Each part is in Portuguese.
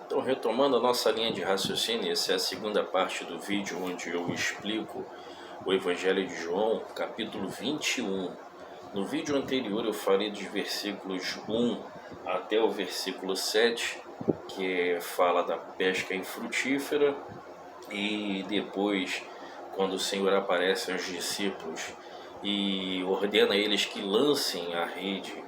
Então, retomando a nossa linha de raciocínio, essa é a segunda parte do vídeo onde eu explico o Evangelho de João, capítulo 21. No vídeo anterior eu falei dos versículos 1 até o versículo 7, que fala da pesca infrutífera, e depois, quando o Senhor aparece aos discípulos e ordena eles que lancem a rede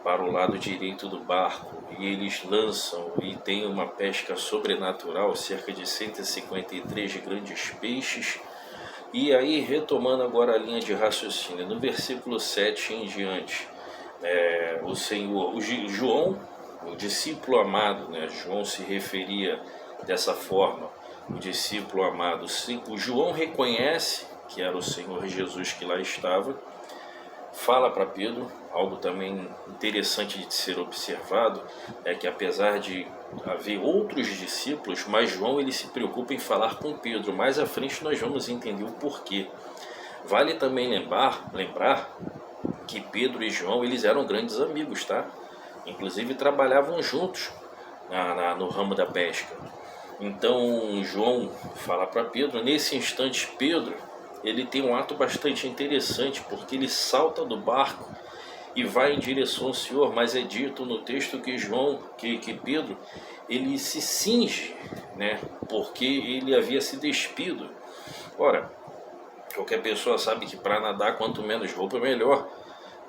para o lado direito do barco, e eles lançam e tem uma pesca sobrenatural, cerca de 153 grandes peixes. E aí, retomando agora a linha de raciocínio, no versículo 7 em diante, o Senhor, João, o discípulo amado, João se referia dessa forma, o discípulo amado, o João reconhece que era o Senhor Jesus que lá estava, fala para Pedro, algo também interessante de ser observado, é que apesar de haver outros discípulos, mas João ele se preocupa em falar com Pedro. Mais à frente nós vamos entender o porquê. Vale também lembrar que Pedro e João eles eram grandes amigos, tá? Inclusive trabalhavam juntos no ramo da pesca. Então João fala para Pedro, nesse instante Pedro ele tem um ato bastante interessante, porque ele salta do barco e vai em direção ao Senhor, mas é dito no texto que Pedro, ele se cinge, porque ele havia se despido. Ora, qualquer pessoa sabe que para nadar, quanto menos roupa, melhor.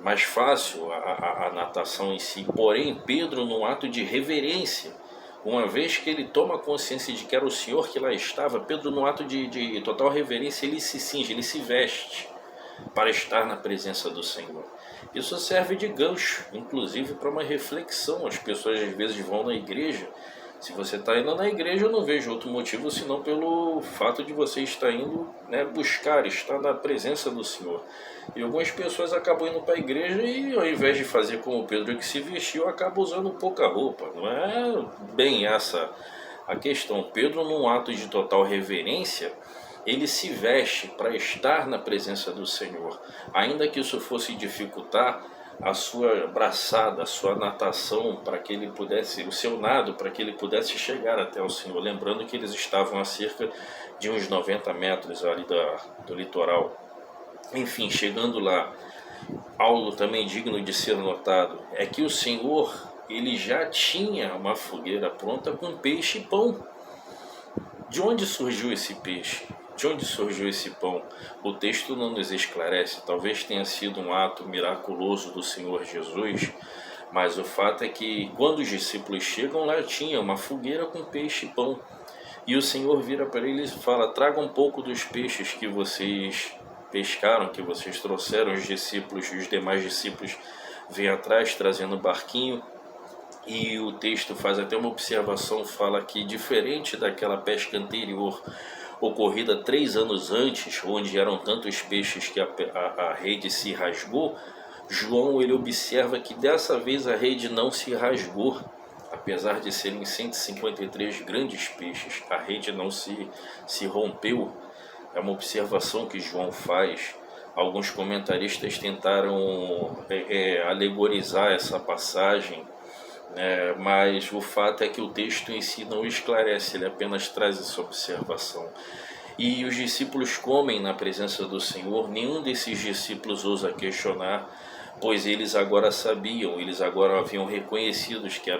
Mais fácil a natação em si. Porém, Pedro, num ato de reverência, uma vez que ele toma consciência de que era o Senhor que lá estava, Pedro, no ato de total reverência, ele se cinge, ele se veste para estar na presença do Senhor. Isso serve de gancho, inclusive para uma reflexão. As pessoas às vezes vão na igreja. Se você está indo na igreja, eu não vejo outro motivo senão pelo fato de você estar indo buscar, estar na presença do Senhor. E algumas pessoas acabam indo para a igreja e, ao invés de fazer como Pedro que se vestiu, acabam usando pouca roupa. Não é bem essa a questão. Pedro, num ato de total reverência, ele se veste para estar na presença do Senhor. Ainda que isso fosse dificultar a sua braçada, a sua natação, para que ele pudesse, o seu nado, para que ele pudesse chegar até o Senhor. Lembrando que eles estavam a cerca de uns 90 metros ali do litoral. Enfim, chegando lá, algo também digno de ser notado é que o Senhor, ele já tinha uma fogueira pronta com peixe e pão. De onde surgiu esse peixe? De onde surgiu esse pão? O texto não nos esclarece. Talvez tenha sido um ato miraculoso do Senhor Jesus, mas o fato é que quando os discípulos chegam lá, tinha uma fogueira com peixe e pão. E o Senhor vira para eles e fala: traga um pouco dos peixes que vocês pescaram, que vocês trouxeram. Os discípulos e os demais discípulos vêm atrás trazendo o barquinho. E o texto faz até uma observação, fala que diferente daquela pesca anterior, ocorrida 3 anos antes, onde eram tantos peixes que a rede se rasgou, João ele observa que dessa vez a rede não se rasgou. Apesar de serem 153 grandes peixes, a rede não se rompeu. É uma observação que João faz. Alguns comentaristas tentaram alegorizar essa passagem, mas o fato é que o texto em si não esclarece, ele apenas traz essa observação. E os discípulos comem na presença do Senhor. Nenhum desses discípulos ousa questionar, pois eles agora sabiam, eles agora haviam reconhecido que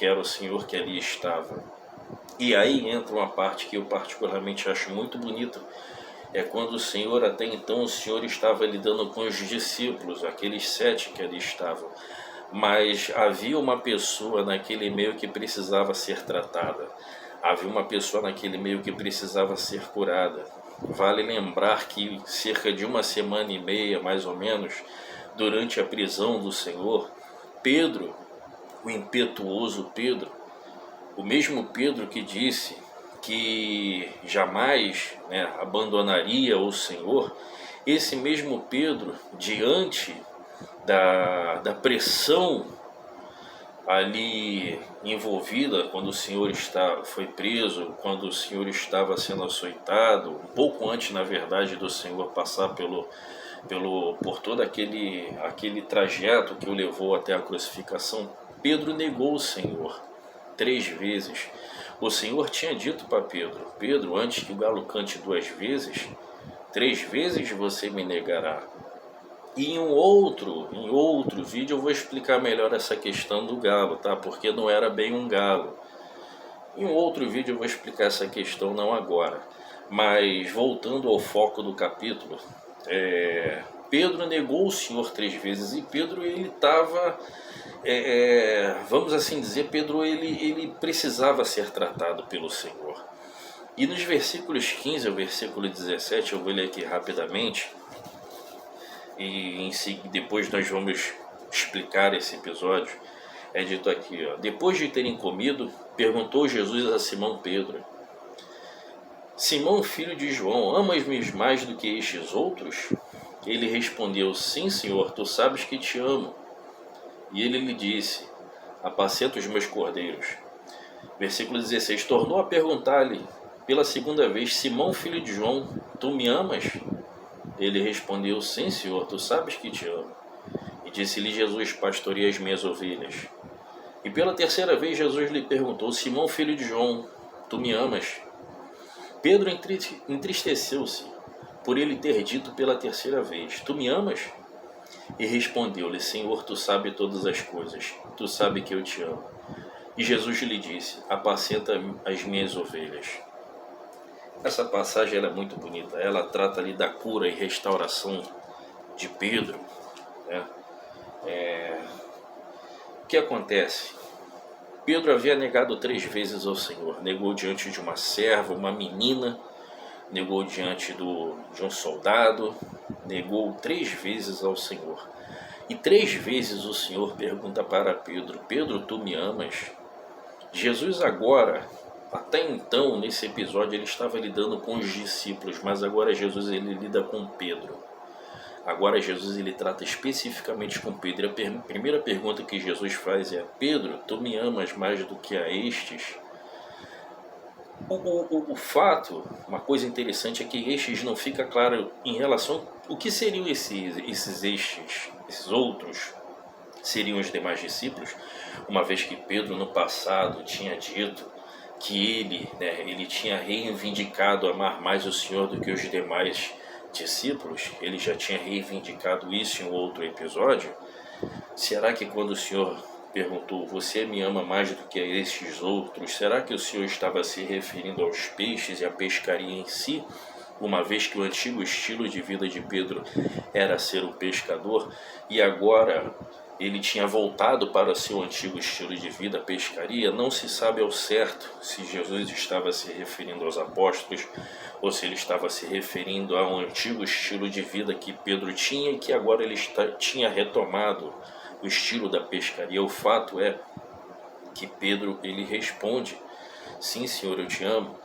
era o Senhor que ali estava. E aí entra uma parte que eu particularmente acho muito bonita, é quando o Senhor, até então o Senhor estava lidando com os discípulos, aqueles 7 que ali estavam, mas havia uma pessoa naquele meio que precisava ser tratada, havia uma pessoa naquele meio que precisava ser curada. Vale lembrar que cerca de 1 semana e meia, mais ou menos, durante a prisão do Senhor, Pedro, o impetuoso Pedro, o mesmo Pedro que disse que jamais abandonaria o Senhor, esse mesmo Pedro, diante da pressão ali envolvida, quando o Senhor foi preso, quando o Senhor estava sendo açoitado, um pouco antes, na verdade, do Senhor passar por todo aquele trajeto que o levou até a crucificação, Pedro negou o Senhor. 3 vezes, o Senhor tinha dito para Pedro: Pedro, antes que o galo cante 2 vezes, 3 vezes você me negará. E em outro vídeo eu vou explicar melhor essa questão do galo, tá? Porque não era bem um galo. Em um outro vídeo eu vou explicar essa questão, não agora. Mas voltando ao foco do capítulo, Pedro negou o Senhor 3 vezes e Pedro ele estava, vamos assim dizer, Pedro ele precisava ser tratado pelo Senhor. E nos versículos 15 ao versículo 17, eu vou ler aqui rapidamente, e depois nós vamos explicar esse episódio. É dito aqui, ó: depois de terem comido, perguntou Jesus a Simão Pedro: Simão, filho de João, amas-me mais do que estes outros? Ele respondeu: sim, Senhor, tu sabes que te amo. E ele lhe disse: apacenta os meus cordeiros. Versículo 16: tornou a perguntar-lhe pela segunda vez: Simão, filho de João, tu me amas? Ele respondeu: sim, Senhor, tu sabes que te amo. E disse-lhe Jesus: pastoreia as minhas ovelhas. E pela terceira vez Jesus lhe perguntou: Simão, filho de João, tu me amas? Pedro entristeceu-se por ele ter dito pela terceira vez: tu me amas? E respondeu-lhe: Senhor, tu sabes todas as coisas, tu sabes que eu te amo. E Jesus lhe disse: apacenta as minhas ovelhas. Essa passagem é muito bonita, ela trata ali da cura e restauração de Pedro, né? O que acontece? Pedro havia negado 3 vezes ao Senhor. Negou diante de uma serva, uma menina, negou diante de um soldado, negou 3 vezes ao Senhor. E 3 vezes o Senhor pergunta para Pedro: Pedro, tu me amas? Jesus agora, até então, nesse episódio, ele estava lidando com os discípulos, mas agora Jesus ele lida com Pedro. Agora Jesus ele trata especificamente com Pedro. A primeira pergunta que Jesus faz é: Pedro, tu me amas mais do que a estes? O fato, uma coisa interessante, é que estes não fica claro em relação o que seriam esses outros. Seriam os demais discípulos, uma vez que Pedro no passado tinha dito que ele tinha reivindicado amar mais o Senhor do que os demais discípulos. Ele já tinha reivindicado isso em outro episódio. Será que quando o Senhor perguntou: você me ama mais do que a estes outros, será que o Senhor estava se referindo aos peixes e à pescaria em si, uma vez que o antigo estilo de vida de Pedro era ser um pescador, e agora ele tinha voltado para seu antigo estilo de vida, a pescaria? Não se sabe ao certo se Jesus estava se referindo aos apóstolos ou se ele estava se referindo a um antigo estilo de vida que Pedro tinha e que agora ele tinha retomado o estilo da pescaria. O fato é que Pedro ele responde: sim, Senhor, eu te amo.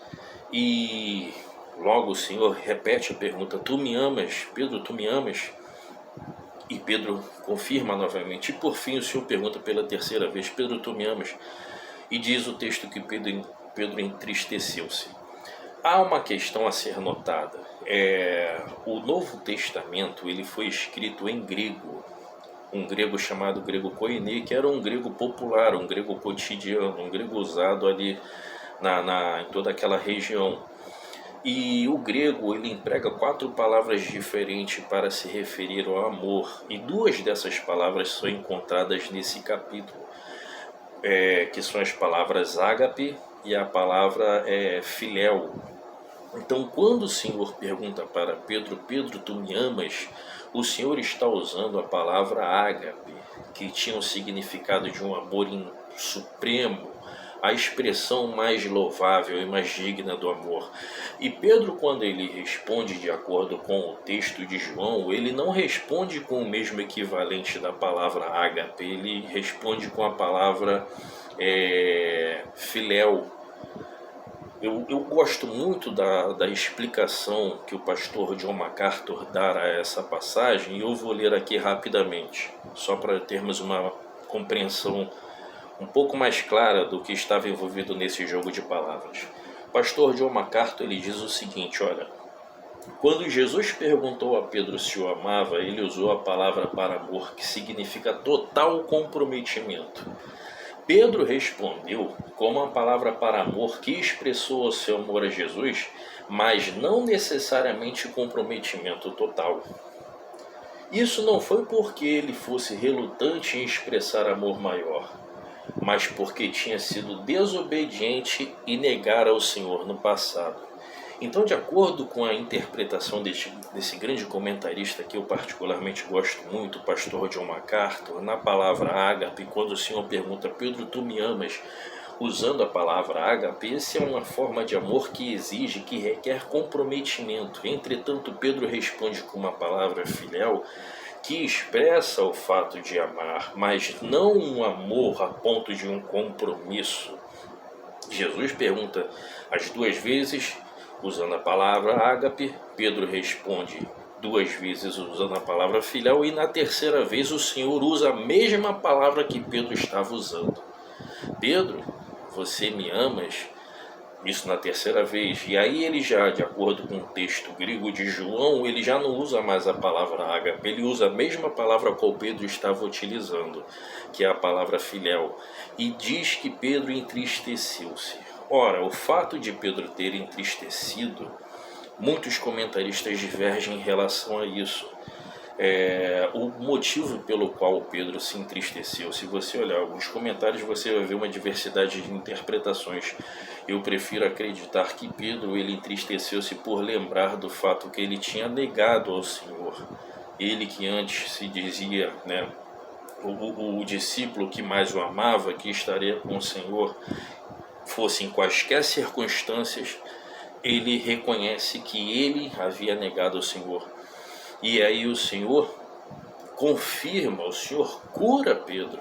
E logo o Senhor repete a pergunta: tu me amas? Pedro, tu me amas? E Pedro confirma novamente. E por fim o Senhor pergunta pela terceira vez: Pedro, tu me amas? E diz o texto que Pedro entristeceu-se. Há uma questão a ser notada. O Novo Testamento ele foi escrito em grego. Um grego chamado grego koiné, que era um grego popular, um grego cotidiano, um grego usado ali em toda aquela região. E o grego ele emprega 4 palavras diferentes para se referir ao amor, e 2 dessas palavras são encontradas nesse capítulo, que são as palavras ágape e a palavra filéu. Então, quando o Senhor pergunta para Pedro: Pedro, tu me amas? O Senhor está usando a palavra ágape, que tinha o significado de um amor supremo, a expressão mais louvável e mais digna do amor. E Pedro, quando ele responde de acordo com o texto de João, ele não responde com o mesmo equivalente da palavra ágape, ele responde com a palavra filéu. Eu gosto muito da explicação que o pastor John MacArthur dá a essa passagem, e eu vou ler aqui rapidamente, só para termos uma compreensão um pouco mais clara do que estava envolvido nesse jogo de palavras. O pastor John MacArthur ele diz o seguinte: olha, quando Jesus perguntou a Pedro se o amava, ele usou a palavra para amor, que significa total comprometimento. Pedro respondeu com uma palavra para amor que expressou o seu amor a Jesus, mas não necessariamente comprometimento total. Isso não foi porque ele fosse relutante em expressar amor maior, mas porque tinha sido desobediente e negara ao Senhor no passado. Então, de acordo com a interpretação desse grande comentarista que eu particularmente gosto muito, o pastor John MacArthur, na palavra ágape, quando o Senhor pergunta: Pedro, tu me amas? Usando a palavra ágape, essa é uma forma de amor que exige, que requer comprometimento. Entretanto, Pedro responde com uma palavra filial que expressa o fato de amar, mas não um amor a ponto de um compromisso. Jesus pergunta as duas vezes, usando a palavra ágape. Pedro responde duas vezes usando a palavra filial, e na terceira vez o Senhor usa a mesma palavra que Pedro estava usando. Pedro, você me amas? Isso na terceira vez. E aí ele já, de acordo com o texto grego de João, ele já não usa mais a palavra ágape, ele usa a mesma palavra qual Pedro estava utilizando, que é a palavra filéu, e diz que Pedro entristeceu-se. Ora, o fato de Pedro ter entristecido, muitos comentaristas divergem em relação a isso. O motivo pelo qual Pedro se entristeceu, se você olhar alguns comentários, você vai ver uma diversidade de interpretações. Eu prefiro acreditar que Pedro ele entristeceu-se por lembrar do fato que ele tinha negado ao Senhor. Ele que antes se dizia, né, o discípulo que mais o amava, que estaria com o Senhor, fosse em quaisquer circunstâncias, ele reconhece que ele havia negado ao Senhor. E aí o Senhor confirma, o Senhor cura Pedro.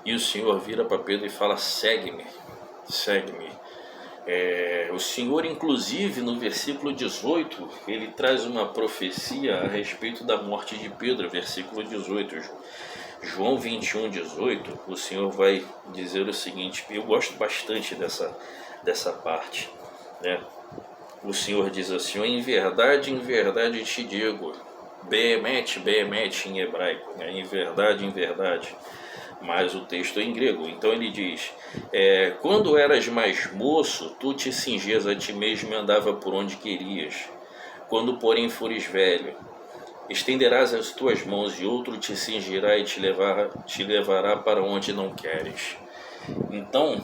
E o Senhor vira para Pedro e fala: segue-me, segue-me. O Senhor, inclusive, no versículo 18, ele traz uma profecia a respeito da morte de Pedro, versículo 18. João 21, 18, o Senhor vai dizer o seguinte, eu gosto bastante dessa parte, né? O Senhor diz assim: em verdade te digo, Behemet, Behemet em hebraico, né? Em verdade, mas o texto é em grego. Então ele diz: quando eras mais moço, tu te cingias a ti mesmo e andava por onde querias. Quando, porém, fores velho, estenderás as tuas mãos e outro te cingirá e te levará para onde não queres. Então,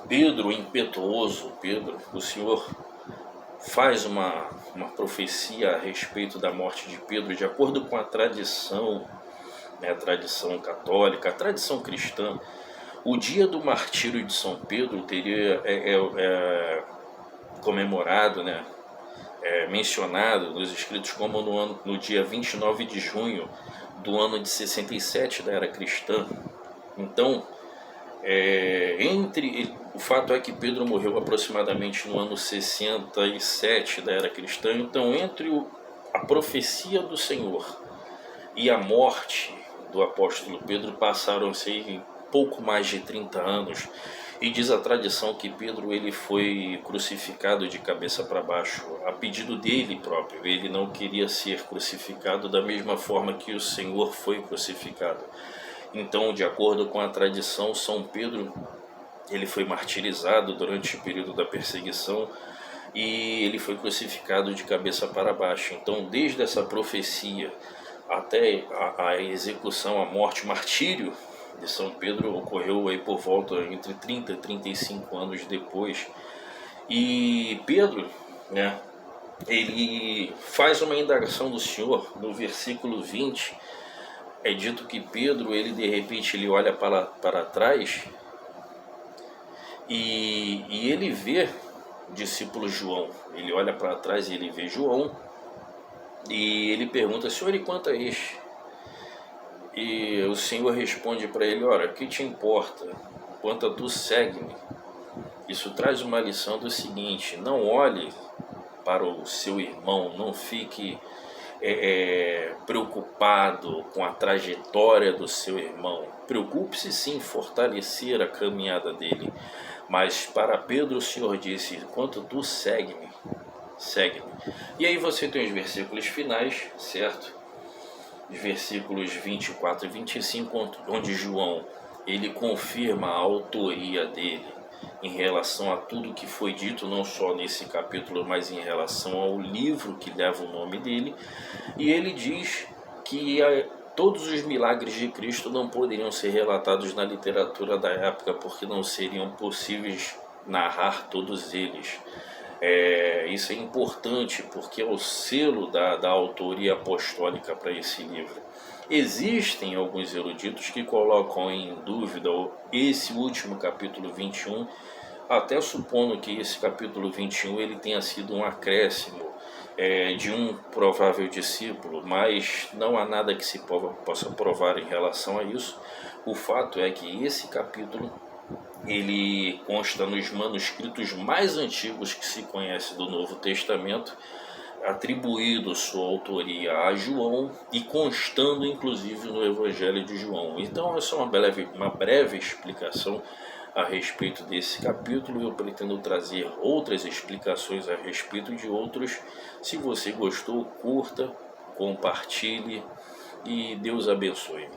Pedro, impetuoso, o Senhor faz uma profecia a respeito da morte de Pedro, de acordo com a tradição, né, a tradição católica, a tradição cristã. O dia do martírio de São Pedro teria comemorado, né, mencionado nos escritos como no dia 29 de junho do ano de 67 da era cristã. Então, o fato é que Pedro morreu aproximadamente no ano 67 da era cristã. Então, entre a profecia do Senhor e a morte do apóstolo Pedro passaram-se pouco mais de 30 anos. E diz a tradição que Pedro ele foi crucificado de cabeça para baixo, a pedido dele próprio. Ele não queria ser crucificado da mesma forma que o Senhor foi crucificado. Então, de acordo com a tradição, São Pedro ele foi martirizado durante o período da perseguição e ele foi crucificado de cabeça para baixo. Então, desde essa profecia até a execução, a morte, o martírio de São Pedro ocorreu aí por volta entre 30 e 35 anos depois. E Pedro, né, ele faz uma indagação do Senhor. No versículo 20 é dito que Pedro, ele de repente ele olha para trás e ele vê o discípulo João. Ele olha para trás e ele vê João e ele pergunta: Senhor, e quanto a este? E o Senhor responde para ele: ora, o que te importa? Quanto a tu, segue-me. Isso traz uma lição do seguinte: não olhe para o seu irmão, não fique preocupado com a trajetória do seu irmão. Preocupe-se sim em fortalecer a caminhada dele. Mas para Pedro o Senhor disse: quanto tu, segue-me, segue-me. E aí você tem os versículos finais, certo? Os versículos 24 e 25, onde João ele confirma a autoria dele em relação a tudo que foi dito, não só nesse capítulo, mas em relação ao livro que leva o nome dele. E ele diz que todos os milagres de Cristo não poderiam ser relatados na literatura da época, porque não seriam possíveis narrar todos eles. Isso é importante, porque é o selo da autoria apostólica para esse livro. Existem alguns eruditos que colocam em dúvida esse último capítulo 21, até supondo que esse capítulo 21 ele tenha sido um acréscimo de um provável discípulo, mas não há nada que se possa provar em relação a isso. O fato é que esse capítulo ele consta nos manuscritos mais antigos que se conhece do Novo Testamento, atribuído sua autoria a João e constando inclusive no Evangelho de João. Então essa é uma breve explicação a respeito desse capítulo. Eu pretendo trazer outras explicações a respeito de outros. Se você gostou, curta, compartilhe e Deus abençoe.